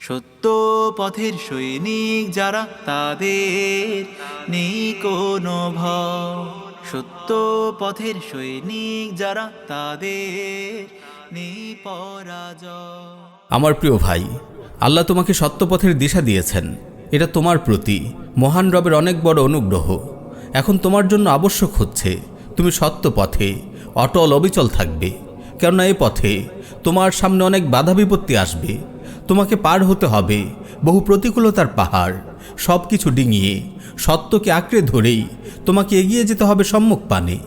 সত্য পথের সৈনিক যারা তাদের নেই কোনো ভয়। সত্য পথের সৈনিক যারা তাদের নেই পরাজয়। আমার প্রিয় ভাই, আল্লাহ তোমাকে সত্যপথের দিশা দিয়েছেন। এটা তোমার প্রতি মহান রবের অনেক বড় অনুগ্রহ। এখন তোমার জন্য আবশ্যক হচ্ছে তুমি সত্য পথে অটল অবিচল থাকবে, কেননা এই পথে তোমার সামনে অনেক বাধা বিপত্তি আসবে। তোমাকে পার হতে হবে বহু প্রতিকূলতার পাহাড়। সব কিছু ডিঙিয়ে সত্যকে আঁকড়ে ধরেই তোমাকে এগিয়ে যেতে হবে সম্মুখ পানে।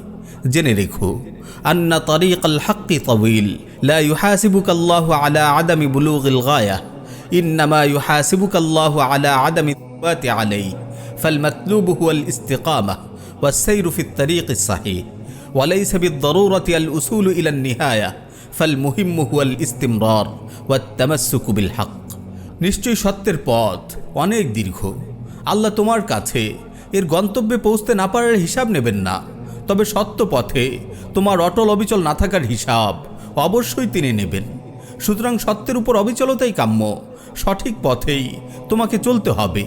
জেনে রেখো, আন্না তারিক আল হাক্কি তাওয়িল, লা ইউহাসিবুকা আল্লাহু আলা আদামি বুলুগিল গায়া, ইন্নামা ইউহাসিবুকা আল্লাহু আলা আদামি তাওয়াতি আলাইহি, ফাল মাতলুবু হুয়াল ইস্তিকামাহ ওয়াস সাইরু ফিত তারিকিস সহিহ, ওয়া লাইসা বিদ-দারুরাতি আল উসুলু ইলা আন-নিহায়া, ফাল মুহিম্মু হুয়াল ইস্তিমরার ওয়াত তামাসসুকু বিল হক। নিশ্চয়ই সত্যের পথ অনেক দীর্ঘ। আল্লাহ তোমার কাছে এর গন্তব্যে পৌঁছতে না পারার হিসাব নেবেন না, তবে সত্য পথে তোমার অটল অবিচল না থাকার হিসাব অবশ্যই তিনি নেবেন। সুতরাং সত্যের উপর অবিচলতাই কাম্য। সঠিক পথেই তোমাকে চলতে হবে।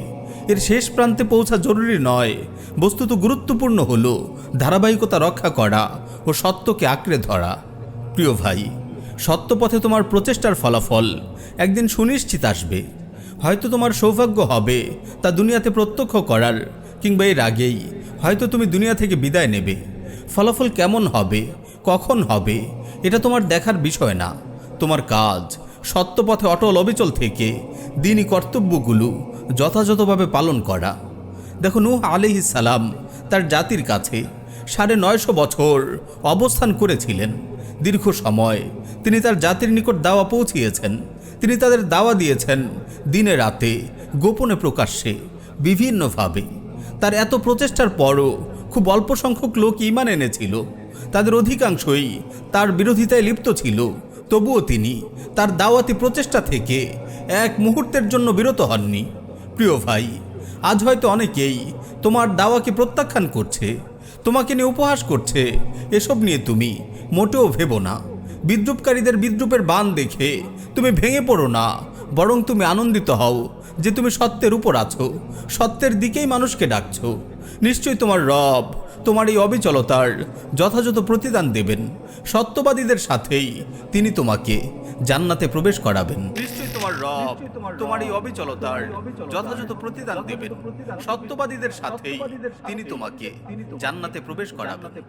এর শেষ প্রান্তে পৌঁছা জরুরি নয়, বস্তুত গুরুত্বপূর্ণ হলো ধারাবাহিকতা রক্ষা করা ও সত্যকে আঁকড়ে ধরা। প্রিয় ভাই, সত্য পথে তোমার প্রচেষ্টার ফলাফল একদিন সুনিশ্চিত আসবে। হয়তো তোমার সৌভাগ্য হবে তা দুনিয়াতে প্রত্যক্ষ করার, কিংবা এর আগেই হয়তো তুমি দুনিয়া থেকে বিদায় নেবে। ফলাফল কেমন হবে, কখন হবে, এটা তোমার দেখার বিষয় না। তোমার কাজ সত্য পথে অটল অবিচল থেকে দিনই কর্তব্যগুলো যথাযথভাবে পালন করা। দেখো, নূহ আলাইহিস সালাম তার জাতির কাছে ৯৫০ বছর অবস্থান করেছিলেন। দীর্ঘ সময় তিনি তার জাতির নিকট দাওয়া পৌঁছিয়েছেন। তিনি তাদের দাওয়া দিয়েছেন দিনে রাতে, গোপনে প্রকাশ্যে, বিভিন্নভাবে। তার এত প্রচেষ্টার পরও খুব অল্প সংখ্যক লোক ঈমান এনেছিল। তাদের অধিকাংশই তার বিরোধিতায় লিপ্ত ছিল। তবুও তিনি তার দাওয়াতি প্রচেষ্টা থেকে এক মুহূর্তের জন্য বিরত হননি। প্রিয় ভাই, আজ হয়তো অনেকেই তোমার দাওয়াকে প্রত্যাখ্যান করছে, তোমাকে নিয়ে উপহাস করছে। এসব নিয়ে তুমি মোটেও ভেবো না। বিদ্রুপকারীদের বিদ্রুপের বাণ দেখে তুমি ভেঙে পড়ো না, বরং তুমি আনন্দিত হও যে তুমি সত্যের উপর আছো, সত্যের দিকেই মানুষকে ডাকছো। নিশ্চয়ই তোমার রব তোমার এই অবিচলতার যথাযথ প্রতিদান দেবেন। সত্যবাদীদের সাথেই তিনি তোমাকে জান্নাতে প্রবেশ করাবেন। নিশ্চয়ই তোমার রব তোমার এই অবিচলতার যথাযথ প্রতিদান দেবেন। সত্যবাদীদের সাথেই তিনি তোমাকে জান্নাতে প্রবেশ করাবেন।